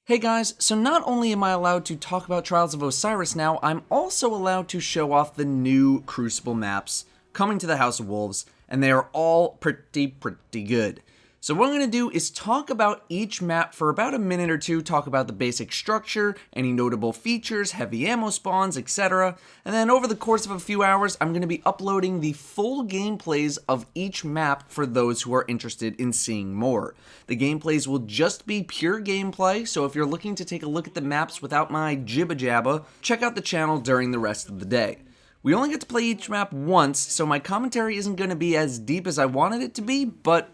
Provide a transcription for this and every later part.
Hey guys, so not only am I allowed to talk about Trials of Osiris now, I'm also allowed to show off the new Crucible maps coming to the House of Wolves, and they are all pretty good. So what I'm going to do is talk about each map for about a minute or two, talk about the basic structure, any notable features, heavy ammo spawns, etc. And then over the course of a few hours, I'm going to be uploading the full gameplays of each map for those who are interested in seeing more. The gameplays will just be pure gameplay, so if you're looking to take a look at the maps without my jibba jabba, check out the channel during the rest of the day. We only get to play each map once, so my commentary isn't going to be as deep as I wanted it to be, but,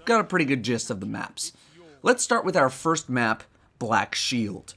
I've got a pretty good gist of the maps. Let's start with our first map, Black Shield.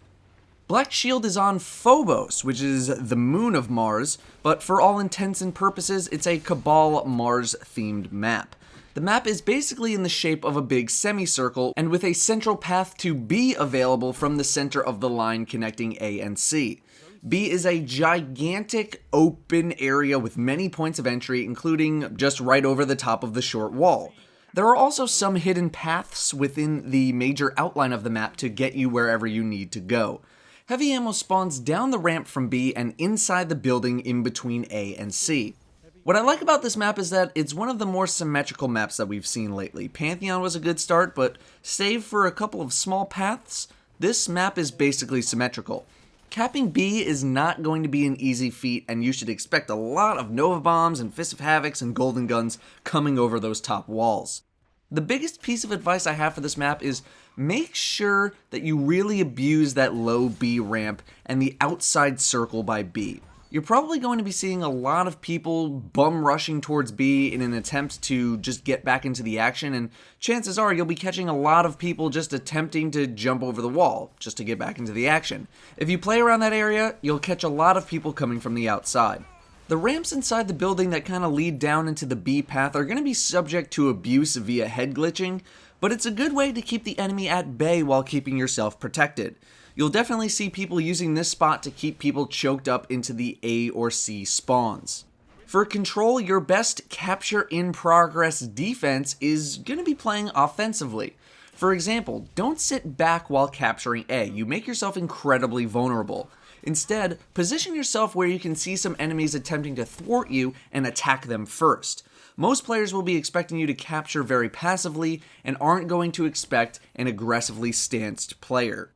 Black Shield is on Phobos, which is the moon of Mars, but for all intents and purposes, it's a Cabal Mars-themed map. The map is basically in the shape of a big semicircle, and with a central path to B available from the center of the line connecting A and C. B is a gigantic open area with many points of entry, including just right over the top of the short wall. There are also some hidden paths within the major outline of the map to get you wherever you need to go. Heavy ammo spawns down the ramp from B and inside the building in between A and C. What I like about this map is that it's one of the more symmetrical maps that we've seen lately. Pantheon was a good start, but save for a couple of small paths, this map is basically symmetrical. Capping B is not going to be an easy feat, and you should expect a lot of Nova Bombs and Fist of Havocs and Golden Guns coming over those top walls. The biggest piece of advice I have for this map is make sure that you really abuse that low B ramp and the outside circle by B. You're probably going to be seeing a lot of people bum rushing towards B in an attempt to just get back into the action, and chances are you'll be catching a lot of people just attempting to jump over the wall just to get back into the action. If you play around that area, you'll catch a lot of people coming from the outside. The ramps inside the building that kind of lead down into the B path are going to be subject to abuse via head glitching, but it's a good way to keep the enemy at bay while keeping yourself protected. You'll definitely see people using this spot to keep people choked up into the A or C spawns. For control, your best capture-in-progress defense is going to be playing offensively. For example, don't sit back while capturing A. You make yourself incredibly vulnerable. Instead, position yourself where you can see some enemies attempting to thwart you and attack them first. Most players will be expecting you to capture very passively and aren't going to expect an aggressively stanced player.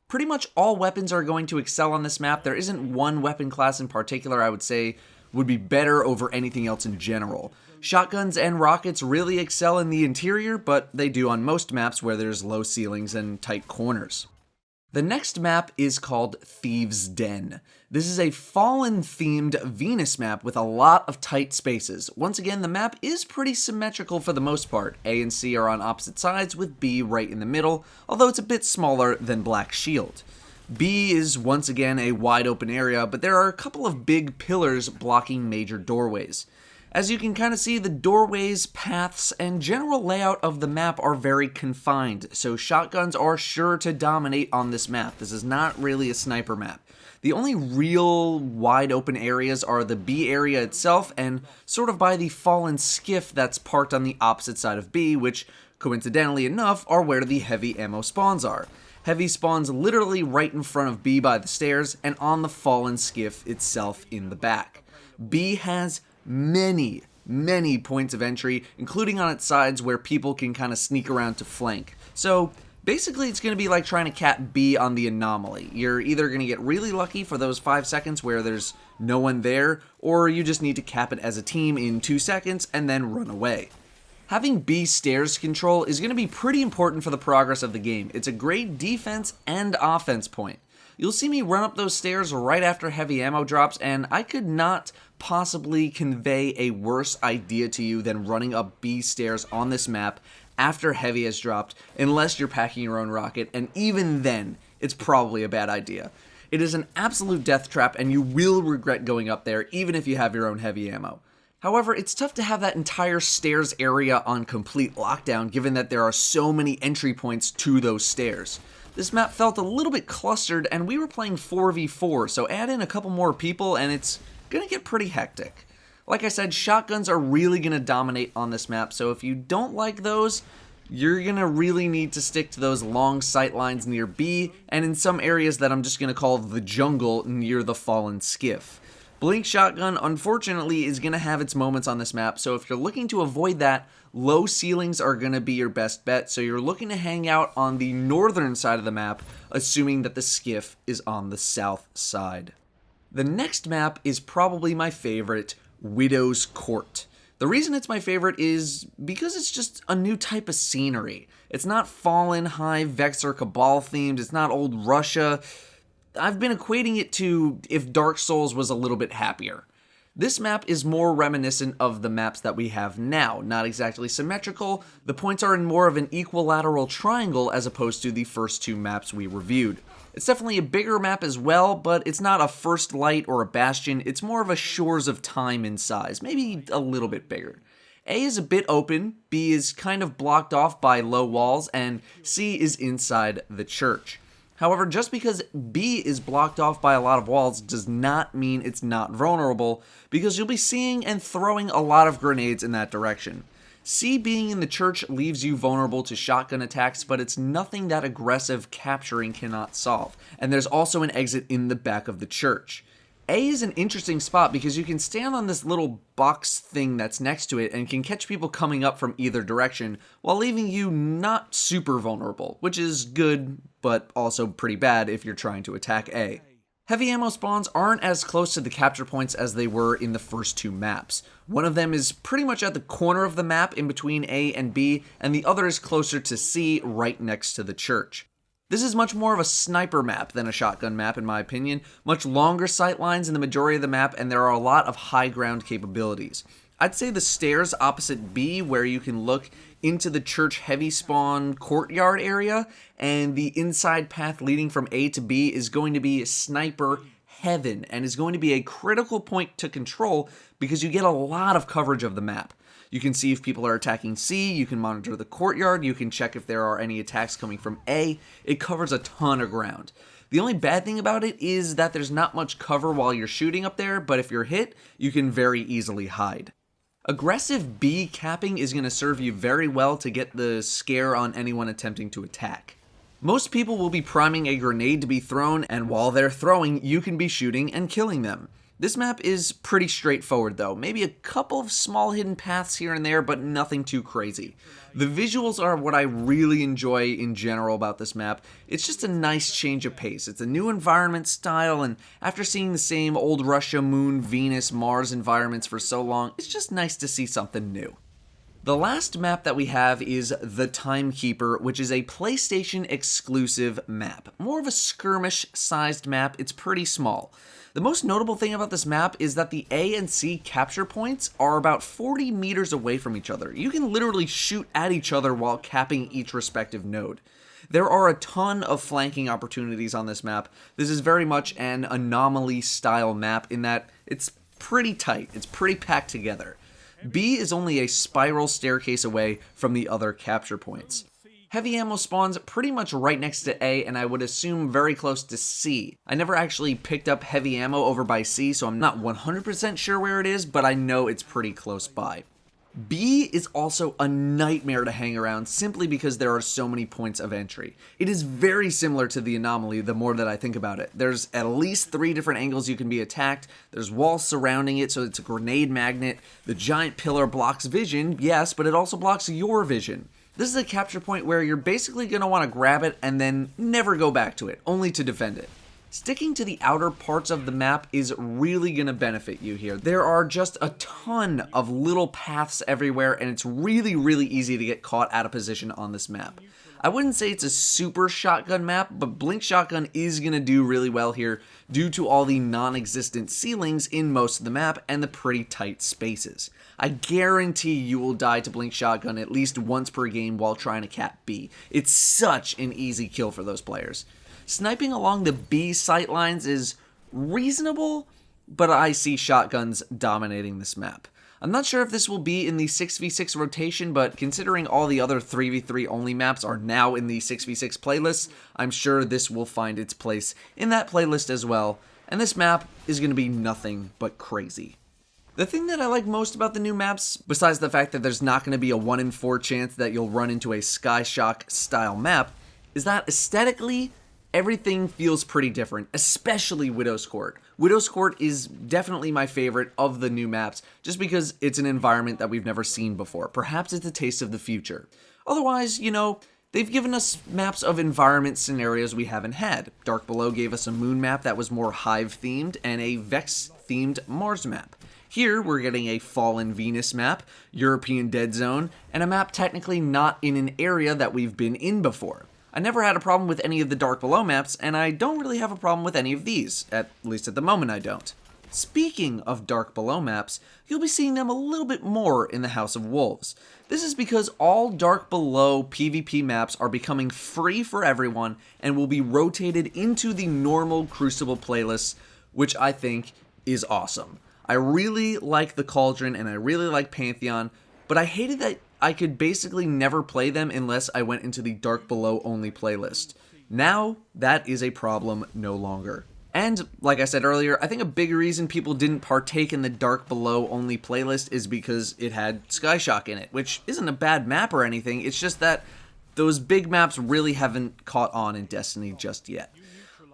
Pretty much all weapons are going to excel on this map. There isn't one weapon class in particular I would say would be better over anything else in general. Shotguns and rockets really excel in the interior, but they do on most maps where there's low ceilings and tight corners. The next map is called Thieves Den. This is a Fallen-themed Venus map with a lot of tight spaces. Once again, the map is pretty symmetrical for the most part. A and C are on opposite sides, with B right in the middle, although it's a bit smaller than Black Shield. B is once again a wide open area, but there are a couple of big pillars blocking major doorways. As you can kind of see, the doorways, paths, and general layout of the map are very confined, so shotguns are sure to dominate on this map. This is not really a sniper map. The only real wide open areas are the B area itself and sort of by the fallen skiff that's parked on the opposite side of B, which, coincidentally enough, are where the heavy ammo spawns are. Heavy spawns literally right in front of B by the stairs and on the fallen skiff itself in the back. B has many points of entry, including on its sides where people can kind of sneak around to flank. So basically it's going to be like trying to cap B on the anomaly. You're either going to get really lucky for those 5 seconds where there's no one there, or you just need to cap it as a team in 2 seconds and then run away. Having B stairs control is going to be pretty important for the progress of the game. It's a great defense and offense point. You'll see me run up those stairs right after heavy ammo drops, and I could not possibly convey a worse idea to you than running up B stairs on this map after heavy has dropped, unless you're packing your own rocket, and even then, it's probably a bad idea. It is an absolute death trap, and you will regret going up there, even if you have your own heavy ammo. However, it's tough to have that entire stairs area on complete lockdown, given that there are so many entry points to those stairs. This map felt a little bit clustered, and we were playing 4v4, so add in a couple more people, and it's gonna get pretty hectic. Like I said, shotguns are really gonna dominate on this map, so if you don't like those, you're going to really need to stick to those long sight lines near B, and in some areas that I'm just going to call the jungle near the fallen skiff. Blink Shotgun, unfortunately, is going to have its moments on this map, so if you're looking to avoid that, low ceilings are going to be your best bet, so you're looking to hang out on the northern side of the map, assuming that the skiff is on the south side. The next map is probably my favorite, Widow's Court. The reason it's my favorite is because it's just a new type of scenery. It's not Fallen, Hive, Vex, or Cabal themed, it's not old Russia. I've been equating it to if Dark Souls was a little bit happier. This map is more reminiscent of the maps that we have now, not exactly symmetrical. The points are in more of an equilateral triangle as opposed to the first two maps we reviewed. It's definitely a bigger map as well, but it's not a First Light or a Bastion, it's more of a Shores of Time in size, maybe a little bit bigger. A is a bit open, B is kind of blocked off by low walls, and C is inside the church. However, just because B is blocked off by a lot of walls does not mean it's not vulnerable, because you'll be seeing and throwing a lot of grenades in that direction. C being in the church leaves you vulnerable to shotgun attacks, but it's nothing that aggressive capturing cannot solve, and there's also an exit in the back of the church. A is an interesting spot because you can stand on this little box thing that's next to it and can catch people coming up from either direction while leaving you not super vulnerable, which is good, but also pretty bad if you're trying to attack A. Heavy ammo spawns aren't as close to the capture points as they were in the first two maps. One of them is pretty much at the corner of the map in between A and B, and the other is closer to C right next to the church. This is much more of a sniper map than a shotgun map in my opinion, much longer sight lines in the majority of the map, and there are a lot of high ground capabilities. I'd say the stairs opposite B, where you can look into the church heavy spawn courtyard area, and the inside path leading from A to B is going to be sniper heaven, and is going to be a critical point to control because you get a lot of coverage of the map. You can see if people are attacking C, you can monitor the courtyard, you can check if there are any attacks coming from A. It covers a ton of ground. The only bad thing about it is that there's not much cover while you're shooting up there, but if you're hit, you can very easily hide. Aggressive B capping is going to serve you very well to get the scare on anyone attempting to attack. Most people will be priming a grenade to be thrown, and while they're throwing, you can be shooting and killing them. This map is pretty straightforward though, maybe a couple of small hidden paths here and there, but nothing too crazy. The visuals are what I really enjoy in general about this map. It's just a nice change of pace. It's a new environment style, and after seeing the same old Russia, Moon, Venus, Mars environments for so long, it's just nice to see something new. The last map that we have is the Timekeeper, which is a PlayStation exclusive map. More of a skirmish-sized map, it's pretty small. The most notable thing about this map is that the A and C capture points are about 40 meters away from each other. You can literally shoot at each other while capping each respective node. There are a ton of flanking opportunities on this map. This is very much an anomaly-style map in that it's pretty tight, it's pretty packed together. B is only a spiral staircase away from the other capture points. Heavy ammo spawns pretty much right next to A, and I would assume very close to C. I never actually picked up heavy ammo over by C, so I'm not 100% sure where it is, but I know it's pretty close by. B is also a nightmare to hang around simply because there are so many points of entry. It is very similar to the anomaly the more that I think about it. There's at least 3 different angles you can be attacked, there's walls surrounding it so it's a grenade magnet, the giant pillar blocks vision, yes, but it also blocks your vision. This is a capture point where you're basically going to want to grab it and then never go back to it, only to defend it. Sticking to the outer parts of the map is really going to benefit you here. There are just a ton of little paths everywhere, and it's really easy to get caught out of position on this map. I wouldn't say it's a super shotgun map, but Blink Shotgun is going to do really well here due to all the non-existent ceilings in most of the map and the pretty tight spaces. I guarantee you will die to Blink Shotgun at least once per game while trying to cap B. It's such an easy kill for those players. Sniping along the B sight lines is reasonable, but I see shotguns dominating this map. I'm not sure if this will be in the 6v6 rotation, but considering all the other 3v3 only maps are now in the 6v6 playlists, I'm sure this will find its place in that playlist as well, and this map is going to be nothing but crazy. The thing that I like most about the new maps, besides the fact that there's not going to be a 1 in 4 chance that you'll run into a Skyshock style map, is that aesthetically, everything feels pretty different, especially Widow's Court. Widow's Court is definitely my favorite of the new maps, just because it's an environment that we've never seen before. Perhaps it's a taste of the future. Otherwise, they've given us maps of environment scenarios we haven't had. Dark Below gave us a moon map that was more Hive-themed, and a Vex-themed Mars map. Here, we're getting a Fallen Venus map, European Dead Zone, and a map technically not in an area that we've been in before. I never had a problem with any of the Dark Below maps, and I don't really have a problem with any of these. At least at the moment I don't. Speaking of Dark Below maps, you'll be seeing them a little bit more in the House of Wolves. This is because all Dark Below PvP maps are becoming free for everyone and will be rotated into the normal Crucible playlists, which I think is awesome. I really like the Cauldron and I really like Pantheon, but I hated that I could basically never play them unless I went into the Dark Below only playlist. Now, that is a problem no longer. And, like I said earlier, I think a big reason people didn't partake in the Dark Below only playlist is because it had Skyshock in it, which isn't a bad map or anything, it's just that those big maps really haven't caught on in Destiny just yet.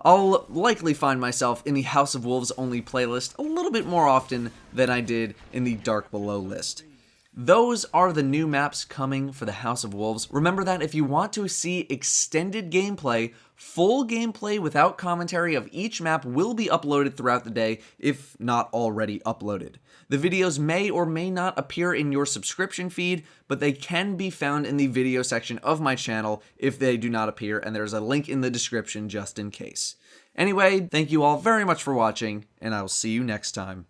I'll likely find myself in the House of Wolves only playlist a little bit more often than I did in the Dark Below list. Those are the new maps coming for the House of Wolves. Remember that if you want to see extended gameplay, full gameplay without commentary of each map will be uploaded throughout the day, if not already uploaded. The videos may or may not appear in your subscription feed, but they can be found in the video section of my channel if they do not appear, and there's a link in the description just in case. Anyway, thank you all very much for watching, and I will see you next time.